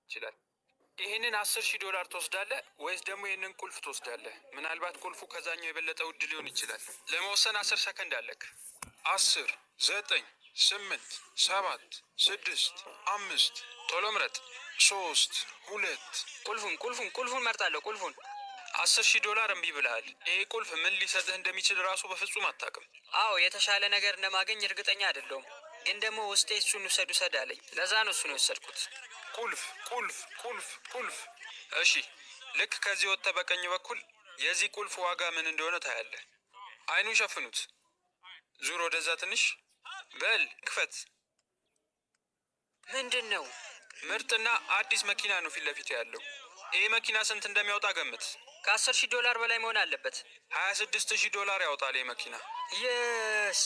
ይችላል። ይህንን 10,000 $ ትወስዳለህ ወይስ ደግሞ ይህንን ቁልፍ ትወስዳለህ? ምናልባት ቁልፉ ከዛኛው የበለጠ ውድ ሊሆን ይችላል። ለመወሰን 10 ሰከንድ አለክ። 10 9 8 7 6 5 ቶሎ ምረጥ። 3 2 ቁልፉን መርጣለሁ። ቁልፉን 10,000 $ እምቢ ብለሃል። ይሄ ቁልፍ ምን ሊሰጥህ እንደሚችል ራሱ በፍጹም አታውቅም። አዎ የተሻለ ነገር እንደማገኝ እርግጠኛ አይደለሁም፣ ግን ደግሞ ውስጤ እሱን ውሰድ አለኝ። ለዛ ነው እሱን የወሰድኩት። ቁልፍ። እሺ ልክ ከዚህ ወጥተህ በቀኝ በኩል የዚህ ቁልፍ ዋጋ ምን እንደሆነ ታያለህ። አይኑን ሸፍኑት። ዙር ወደዛ ትንሽ። በል ክፈት። ምንድን ነው? ምርጥና አዲስ መኪና ነው ፊት ለፊት ያለው። ይሄ መኪና ስንት እንደሚያወጣ ገምት። ከ10,000 $ በላይ መሆን አለበት። 26,000 $ ያወጣል ይሄ መኪና። የስ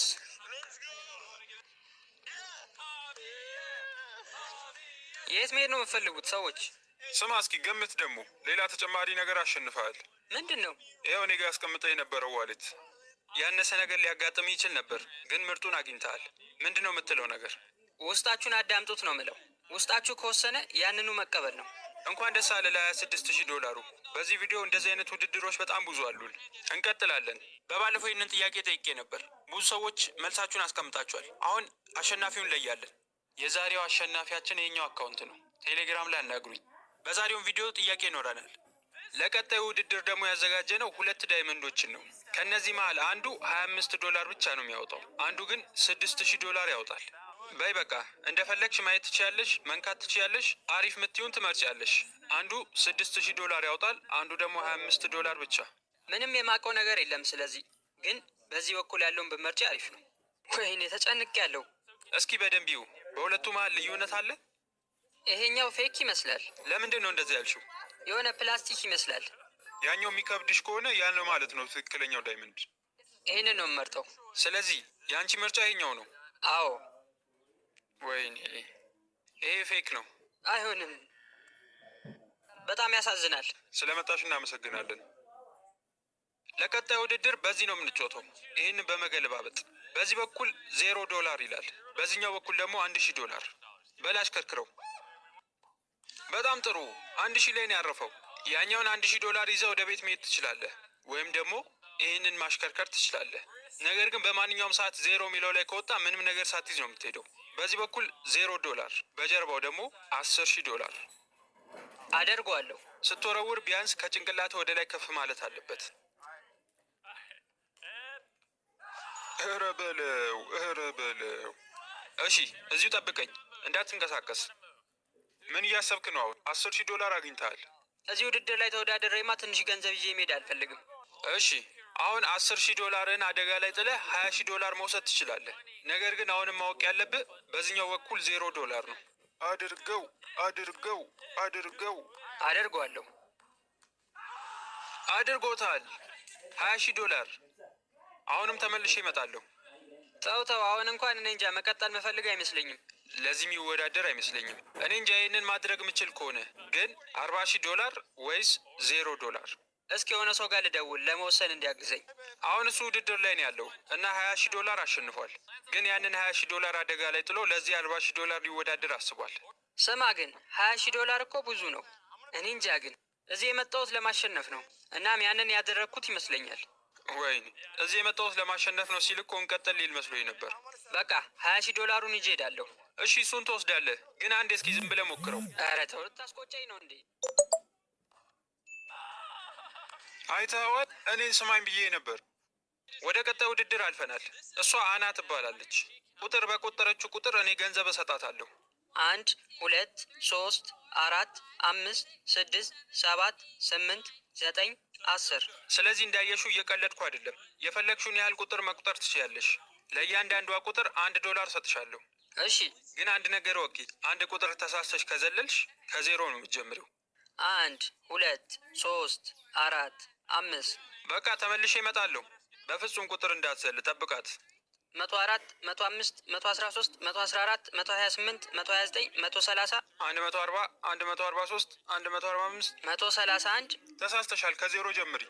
የት መሄድ ነው የምትፈልጉት ሰዎች? ስማ እስኪ ገምት። ደግሞ ሌላ ተጨማሪ ነገር አሸንፈሃል። ምንድን ነው? ይኸው እኔ ጋር አስቀምጠህ የነበረው ዋሌት። ያነሰ ነገር ሊያጋጥም ይችል ነበር፣ ግን ምርጡን አግኝተሃል። ምንድን ነው የምትለው ነገር? ውስጣችሁን አዳምጡት ነው ምለው። ውስጣችሁ ከወሰነ ያንኑ መቀበል ነው። እንኳን ደስ አለ ለ26,000 $። በዚህ ቪዲዮ እንደዚህ አይነት ውድድሮች በጣም ብዙ አሉን። እንቀጥላለን። በባለፈው ይህንን ጥያቄ ጠይቄ ነበር። ብዙ ሰዎች መልሳችሁን አስቀምጣችኋል። አሁን አሸናፊውን ለያለን። የዛሬው አሸናፊያችን የኛው አካውንት ነው። ቴሌግራም ላይ አናግሩኝ። በዛሬውን ቪዲዮ ጥያቄ ይኖረናል። ለቀጣዩ ውድድር ደግሞ ያዘጋጀነው 2 ዳይመንዶችን ነው። ከነዚህ መሀል አንዱ 25 $ ብቻ ነው የሚያወጣው፣ አንዱ ግን 6,000 $ ያወጣል። በይ በቃ እንደፈለግሽ ማየት ትችያለሽ፣ መንካት ትችያለሽ። አሪፍ ምትዩን ትመርጫለሽ። አንዱ 6,000 $ ያወጣል፣ አንዱ ደግሞ 25 $ ብቻ። ምንም የማውቀው ነገር የለም። ስለዚህ ግን በዚህ በኩል ያለውን ብመርጫ አሪፍ ነው። ወይኔ ተጨንቅ ያለው። እስኪ በደንብ ይዩ። በሁለቱ መሀል ልዩነት አለ? ይሄኛው ፌክ ይመስላል። ለምንድን ነው እንደዚህ ያልሽው? የሆነ ፕላስቲክ ይመስላል። ያኛው የሚከብድሽ ከሆነ ያን ማለት ነው ትክክለኛው ዳይመንድ። ይሄንን ነው የምመርጠው። ስለዚህ የአንቺ ምርጫ ይሄኛው ነው? አዎ። ወይኔ ይሄ ፌክ ነው። አይሆንም። በጣም ያሳዝናል። ስለመጣሽ እናመሰግናለን። ለቀጣይ ውድድር በዚህ ነው የምንጫወተው። ይህንን በመገለባበጥ በዚህ በኩል 0 $ ይላል፣ በዚህኛው በኩል ደግሞ 1,000 $። በላሽ ከርክረው። በጣም ጥሩ። 1,000 ላይ ነው ያረፈው። ያኛውን 1,000 $ ይዘህ ወደ ቤት መሄድ ትችላለህ፣ ወይም ደግሞ ይህንን ማሽከርከር ትችላለህ። ነገር ግን በማንኛውም ሰዓት 0 የሚለው ላይ ከወጣ ምንም ነገር ሳትይዝ ነው የምትሄደው። በዚህ በኩል 0 $፣ በጀርባው ደግሞ 10,000 $። አደርገዋለሁ። ስትወረውር ቢያንስ ከጭንቅላት ወደ ላይ ከፍ ማለት አለበት። እረ በለው። እሺ እዚሁ ጠብቀኝ፣ እንዳትንቀሳቀስ። ምን እያሰብክ ነው አሁን? 10,000 $ አግኝተሃል። እዚህ ውድድር ላይ ተወዳደሬማ ትንሽ ገንዘብ ይዤ መሄድ አልፈልግም። እሺ አሁን 10,000 $ አደጋ ላይ ጥለህ 20,000 $ መውሰድ ትችላለህ። ነገር ግን አሁንም ማወቅ ያለብህ በዚህኛው በኩል 0 $ ነው። አድርገው። አደርገዋለሁ። አድርጎታል። 20,000 $። አሁንም ተመልሼ እመጣለሁ። ተው። አሁን እንኳን እኔ እንጃ መቀጠል መፈልግ አይመስለኝም። ለዚህ የሚወዳደር አይመስለኝም። እኔ እንጃ ይህንን ማድረግ የምችል ከሆነ ግን 40,000 $ ወይስ 0 $? እስኪ የሆነ ሰው ጋር ልደውል ለመወሰን እንዲያግዘኝ። አሁን እሱ ውድድር ላይ ነው ያለው እና 20,000 $ አሸንፏል። ግን ያንን 20,000 $ አደጋ ላይ ጥሎ ለዚህ 40,000 $ ሊወዳደር አስቧል። ስማ ግን 20,000 $ እኮ ብዙ ነው። እኔ እንጃ ግን እዚህ የመጣሁት ለማሸነፍ ነው። እናም ያንን ያደረግኩት ይመስለኛል። ወይኔ እዚህ የመጣሁት ለማሸነፍ ነው ሲል እኮ እንቀጥል ሊል መስሎኝ ነበር። በቃ 20,000 $ ይዤ እሄዳለሁ። እሺ እሱን ትወስዳለህ፣ ግን አንዴ እስኪ ዝም ብለህ ሞክረው። ኧረ ተው፣ ልታስቆጨኝ ነው እንዴ? አይተኸዋል? እኔን ስማኝ ብዬ ነበር። ወደ ቀጣይ ውድድር አልፈናል። እሷ አና ትባላለች። ቁጥር በቆጠረችው ቁጥር እኔ ገንዘብ እሰጣታለሁ። 1 2 3 4 5 6 7 8 9 10። ስለዚህ እንዳየሹ እየቀለድኩ አይደለም። የፈለግሽውን ያህል ቁጥር መቁጠር ትችያለሽ። ለእያንዳንዷ ቁጥር 1 $ ሰጥሻለሁ። እሺ ግን አንድ ነገር ወቂ፣ አንድ ቁጥር ተሳስተሽ ከዘለልሽ ከዜሮ ነው የምትጀምሪው። 1 2 3 4 5። በቃ ተመልሼ እመጣለሁ። በፍጹም ቁጥር እንዳትዘል፣ ጠብቃት። 104 105 113 114 128 129 130 140 143 145 131። ተሳስተሻል፣ ከዜሮ ጀምሪ።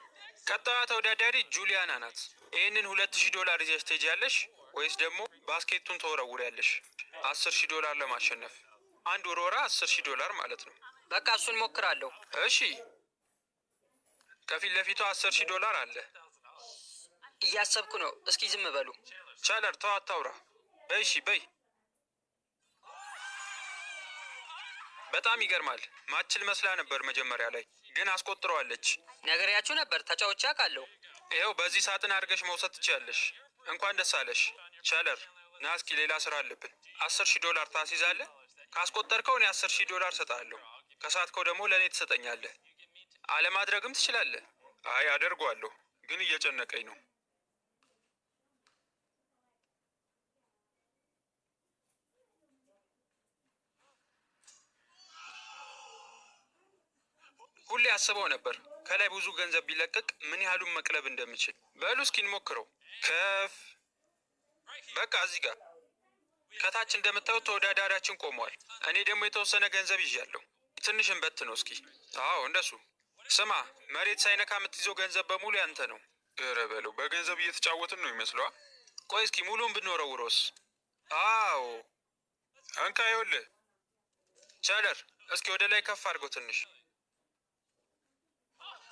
ቀጣዩ ተወዳዳሪ ጁሊያና ናት። ይህንን 2,000 $ ይዘሽ ትሄጃለሽ ወይስ ደግሞ ባስኬቱን ተወረውሪያለሽ? 10,000 $ ለማሸነፍ አንድ ውርወራ 10,000 $ ማለት ነው። በቃ እሱን ሞክራለሁ። እሺ፣ ከፊት ለፊቷ $10,000 አለ። እያሰብኩ ነው። እስኪ ዝም በሉ። ቻለር ተው፣ አታውራ። በይ እሺ በይ። በጣም ይገርማል። ማችል መስላ ነበር መጀመሪያ ላይ፣ ግን አስቆጥረዋለች። ነገርያችሁ ነበር። ተጫውቼ አውቃለሁ። ይኸው በዚህ ሳጥን አድርገሽ መውሰድ ትችያለሽ። እንኳን ደስ አለሽ ቻለር። ና እስኪ ሌላ ስራ አለብን። $10,000 ታስይዛለህ? ካስቆጠርከው እኔ $10,000 እሰጥሃለሁ። ከሳትከው ደግሞ ለእኔ ትሰጠኛለህ። አለማድረግም ትችላለህ። አይ አደርገዋለሁ፣ ግን እየጨነቀኝ ነው። ሁሌ አስበው ነበር ከላይ ብዙ ገንዘብ ቢለቀቅ ምን ያህሉን መቅለብ እንደምችል። በሉ እስኪ እንሞክረው። ከፍ በቃ እዚህ ጋር ከታች እንደምታዩት ተወዳዳሪያችን ቆሟል። እኔ ደግሞ የተወሰነ ገንዘብ ይዣለሁ። ትንሽ እንበት ነው እስኪ። አዎ እንደሱ። ስማ፣ መሬት ሳይነካ የምትይዘው ገንዘብ በሙሉ ያንተ ነው። ኧረ በለው፣ በገንዘብ እየተጫወትን ነው ይመስለዋ። ቆይ እስኪ ሙሉን ብንወረውረውስ? አዎ እንካ፣ ይኸውልህ። ቻለር እስኪ ወደ ላይ ከፍ አድርገው ትንሽ።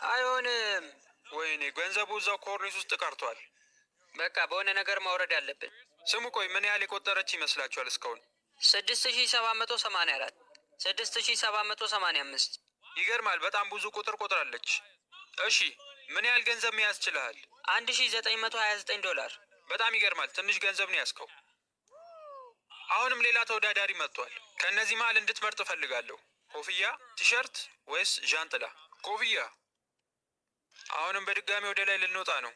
አይሆንም። ወይኔ ገንዘቡ እዛው ኮርኒስ ውስጥ ቀርቷል። በቃ በሆነ ነገር ማውረድ አለብን። ስሙ፣ ቆይ ምን ያህል የቆጠረች ይመስላችኋል እስካሁን? 6784፣ 6785። ይገርማል። በጣም ብዙ ቁጥር ቆጥራለች። እሺ ምን ያህል ገንዘብ መያዝ ችለሃል? $1929። በጣም ይገርማል። ትንሽ ገንዘብ ነው ያዝከው። አሁንም ሌላ ተወዳዳሪ መጥቷል። ከእነዚህ መሀል እንድትመርጥ እፈልጋለሁ። ኮፍያ፣ ቲሸርት ወይስ ዣንጥላ? ኮፍያ። አሁንም በድጋሚ ወደ ላይ ልንወጣ ነው።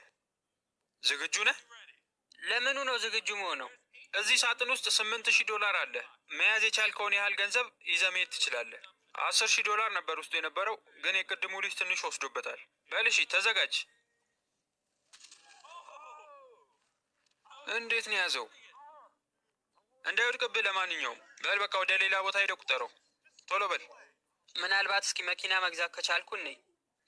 ዝግጁ ነህ? ለምኑ ነው ዝግጁ መሆነው? እዚህ ሳጥን ውስጥ $8,000 አለ። መያዝ የቻልከውን ያህል ገንዘብ ይዘህ መሄድ ትችላለህ። $10,000 ነበር ውስጡ የነበረው፣ ግን የቅድሙ ልጅ ትንሽ ወስዶበታል። በል እሺ ተዘጋጅ። እንዴት ነው ያዘው? እንዳይወድቅብህ። ለማንኛውም በል በቃ ወደ ሌላ ቦታ ሄደህ ቁጠረው። ቶሎ በል። ምናልባት እስኪ መኪና መግዛት ከቻልኩ ነኝ።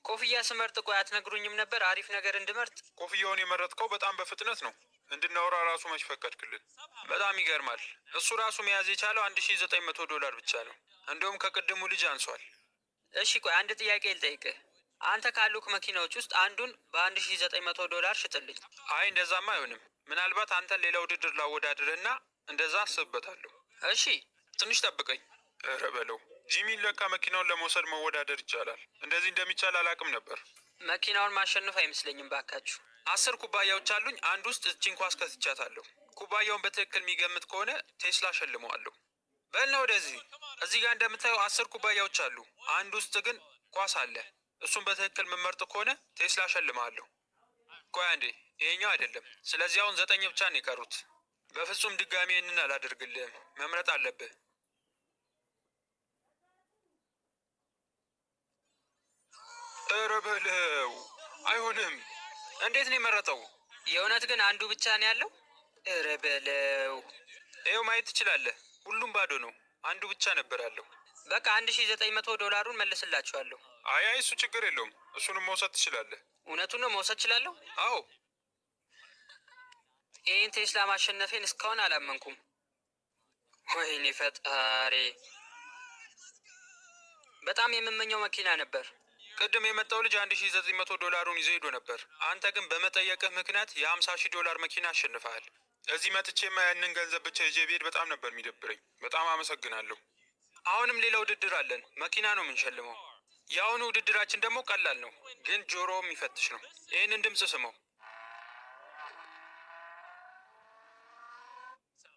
ኮፍያ ስመርጥ ቆይ አትነግሩኝም ነበር? አሪፍ ነገር እንድመርጥ። ኮፍያውን የመረጥከው በጣም በፍጥነት ነው። እንድናወራ ራሱ መች ፈቀድክልን? በጣም ይገርማል። እሱ ራሱ መያዝ የቻለው $1,900 ብቻ ነው። እንደውም ከቅድሙ ልጅ አንሷል። እሺ ቆይ አንድ ጥያቄ ልጠይቅህ። አንተ ካሉክ መኪናዎች ውስጥ አንዱን $1,900 ሽጥልኝ። አይ እንደዛማ አይሆንም። ምናልባት አንተን ሌላ ውድድር ላወዳድርህና እንደዛ አስብበታለሁ። እሺ ትንሽ ጠብቀኝ። ኧረ በለው ጂሚን፣ ለካ መኪናውን ለመውሰድ መወዳደር ይቻላል። እንደዚህ እንደሚቻል አላውቅም ነበር። መኪናውን ማሸነፍ አይመስለኝም። ባካችሁ 10 ኩባያዎች አሉኝ። አንድ ውስጥ እቺን ኳስ ከትቻታለሁ። ኩባያውን በትክክል የሚገምት ከሆነ ቴስላ ሸልመዋለሁ። በልና ወደዚህ። እዚህ ጋር እንደምታየው 10 ኩባያዎች አሉ። አንድ ውስጥ ግን ኳስ አለ። እሱን በትክክል የምመርጥ ከሆነ ቴስላ ሸልመዋለሁ። ቆይ አንዴ፣ ይሄኛው አይደለም። ስለዚህ አሁን 9 ብቻ ነው የቀሩት። በፍጹም ድጋሜ ይህንን አላደርግልህም። መምረጥ አለብህ። ኧረ በለው፣ አይሆንም። እንዴት ነው የመረጠው? የእውነት ግን አንዱ ብቻ ነው ያለው? ኧረ በለው። ይኸው ማየት ትችላለህ። ሁሉም ባዶ ነው። አንዱ ብቻ ነበር ያለው። በቃ $1,900 መልስላችኋለሁ። አይ እሱ ችግር የለውም። እሱንም መውሰድ ትችላለህ። እውነቱን ነው መውሰድ እችላለሁ? አዎ። ይህን ቴስላ ማሸነፌን እስካሁን አላመንኩም። ወይኔ ፈጣሪ! በጣም የምመኘው መኪና ነበር። ቅድም የመጣው ልጅ $1,900 ይዞ ሄዶ ነበር። አንተ ግን በመጠየቅህ ምክንያት $50,000 መኪና አሸንፈሃል። እዚህ መጥቼማ ያንን ገንዘብ ብቻ ይዤ ብሄድ በጣም ነበር የሚደብረኝ። በጣም አመሰግናለሁ። አሁንም ሌላ ውድድር አለን። መኪና ነው የምንሸልመው። የአሁኑ ውድድራችን ደግሞ ቀላል ነው፣ ግን ጆሮ የሚፈትሽ ነው። ይህንን ድምፅ ስመው።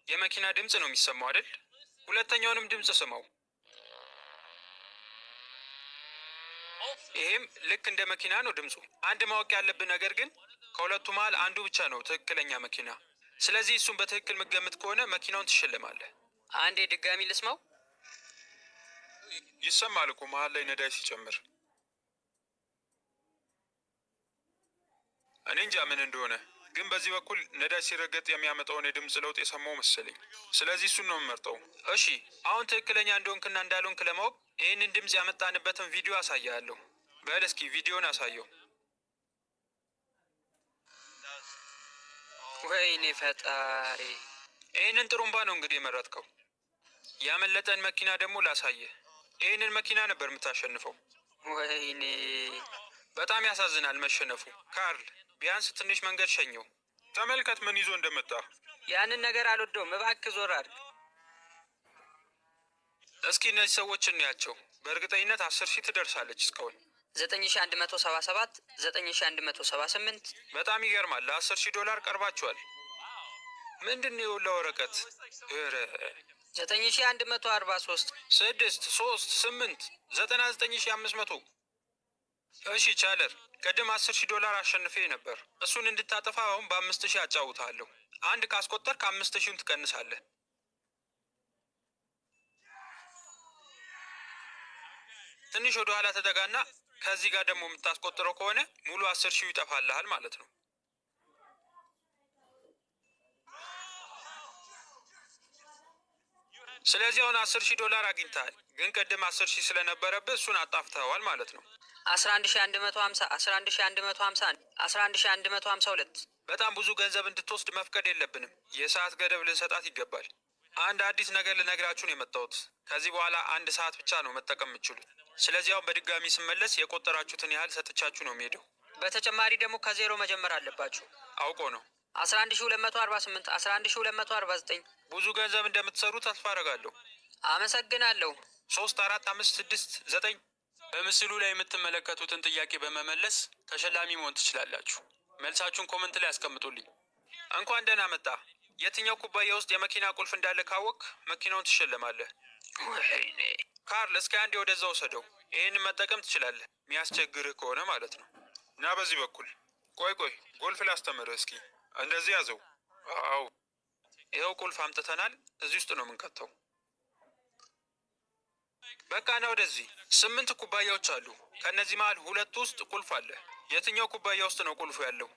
የመኪና ድምፅ ነው የሚሰማው አይደል? ሁለተኛውንም ድምፅ ስመው። ይሄም ልክ እንደ መኪና ነው ድምፁ። አንድ ማወቅ ያለብህ ነገር ግን ከሁለቱ መሀል አንዱ ብቻ ነው ትክክለኛ መኪና። ስለዚህ እሱን በትክክል የምትገምት ከሆነ መኪናውን ትሸልማለህ። አንዴ ድጋሚ ልስማው። ይሰማል እኮ መሀል ላይ ነዳጅ ሲጨምር። እኔ እንጃ ምን እንደሆነ ግን በዚህ በኩል ነዳጅ ሲረገጥ የሚያመጣውን የድምፅ ለውጥ የሰማው መሰለኝ። ስለዚህ እሱን ነው የምመርጠው። እሺ አሁን ትክክለኛ እንደሆንክና እንዳልሆንክ ለማወቅ ይህንን ድምፅ ያመጣንበትን ቪዲዮ አሳያለሁ። በል እስኪ ቪዲዮን አሳየው። ወይኔ ፈጣሪ! ይህንን ጥሩምባ ነው እንግዲህ የመረጥከው። ያመለጠን መኪና ደግሞ ላሳየህ። ይህንን መኪና ነበር የምታሸንፈው። ወይኔ በጣም ያሳዝናል መሸነፉ። ካርል ቢያንስ ትንሽ መንገድ ሸኘው። ተመልከት ምን ይዞ እንደመጣ። ያንን ነገር አልወደውም። እባክህ ዞር አድርግ። እስኪ እነዚህ ሰዎች እንያቸው። በእርግጠኝነት 10,000 ትደርሳለች እስካሁን። 9177 9178 በጣም ይገርማል። ለ10,000 ቀርባችኋል። ምንድን ነው የውላ ወረቀት? ኧረ 9143 6 3 8 99,500። እሺ ቻለር፣ ቅድም 10,000 አሸንፌ ነበር። እሱን እንድታጠፋ አሁን በ5,000 አጫውታለሁ። አንድ ካስቆጠርክ 5,000 ትቀንሳለህ። ትንሽ ወደ ኋላ ተጠጋና ከዚህ ጋር ደግሞ የምታስቆጥረው ከሆነ ሙሉ 10,000 ይጠፋልሃል ማለት ነው። ስለዚህ አሁን 10,000 አግኝተሃል። ግን ቅድም 10,000 ስለነበረብህ እሱን አጣፍተዋል ማለት ነው። 11150 11151 11152 በጣም ብዙ ገንዘብ እንድትወስድ መፍቀድ የለብንም። የሰዓት ገደብ ልንሰጣት ይገባል። አንድ አዲስ ነገር ልነግራችሁ ነው የመጣሁት። ከዚህ በኋላ 1 ሰዓት ብቻ ነው መጠቀም የምትችሉት። ስለዚህ አሁን በድጋሚ ስመለስ የቆጠራችሁትን ያህል ሰጥቻችሁ ነው የሚሄደው። በተጨማሪ ደግሞ ከዜሮ መጀመር አለባችሁ። አውቆ ነው። 11248 11249 ብዙ ገንዘብ እንደምትሰሩ ተስፋ አደርጋለሁ። አመሰግናለሁ። 3 4 5 6 9 በምስሉ ላይ የምትመለከቱትን ጥያቄ በመመለስ ተሸላሚ መሆን ትችላላችሁ። መልሳችሁን ኮመንት ላይ አስቀምጡልኝ። እንኳን ደህና መጣ። የትኛው ኩባያ ውስጥ የመኪና ቁልፍ እንዳለ ካወቅ መኪናውን ትሸለማለህ። ወይኔ ካርል፣ እስከ አንዴ ወደዛ ወሰደው። ይህንን መጠቀም ትችላለህ፣ የሚያስቸግርህ ከሆነ ማለት ነው። እና በዚህ በኩል ቆይ ጎልፍ ላስተምርህ። እስኪ እንደዚህ ያዘው። አዎ፣ ይኸው ቁልፍ አምጥተናል። እዚህ ውስጥ ነው የምንከተው። በቃ ና ወደዚህ። 8 ኩባያዎች አሉ። ከእነዚህ መሀል 2 ውስጥ ቁልፍ አለ። የትኛው ኩባያ ውስጥ ነው ቁልፉ ያለው?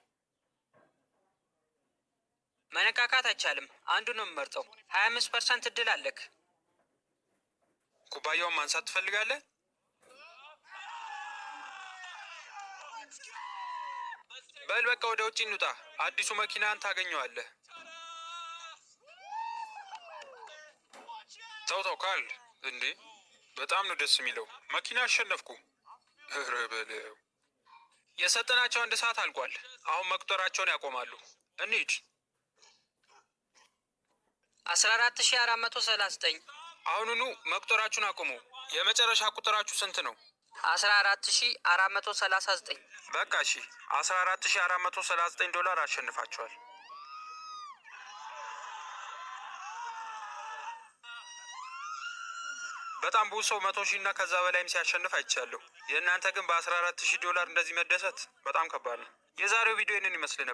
መነካካት አይቻልም። አንዱ ነው የምመርጠው። 25% እድል አለክ። ኩባያውን ማንሳት ትፈልጋለህ? በል በቃ ወደ ውጭ እንውጣ። አዲሱ መኪናን ታገኘዋለህ። ተው ካርል፣ እንዴ በጣም ነው ደስ የሚለው። መኪና አሸነፍኩ። ኧረ በለው። የሰጠናቸው 1 ሰዓት አልቋል። አሁን መቁጠራቸውን ያቆማሉ። እንሂድ። 14439 አሁኑኑ መቁጠራችሁን አቁሙ። የመጨረሻ ቁጥራችሁ ስንት ነው? 14439 በቃ እሺ፣ $14439 አሸንፋችኋል። በጣም ብዙ ሰው 100,000 እና ከዛ በላይም ሲያሸንፍ አይቻለሁ። የእናንተ ግን $14,000 እንደዚህ መደሰት በጣም ከባድ ነው። የዛሬው ቪዲዮ ይህንን ይመስል ነበር።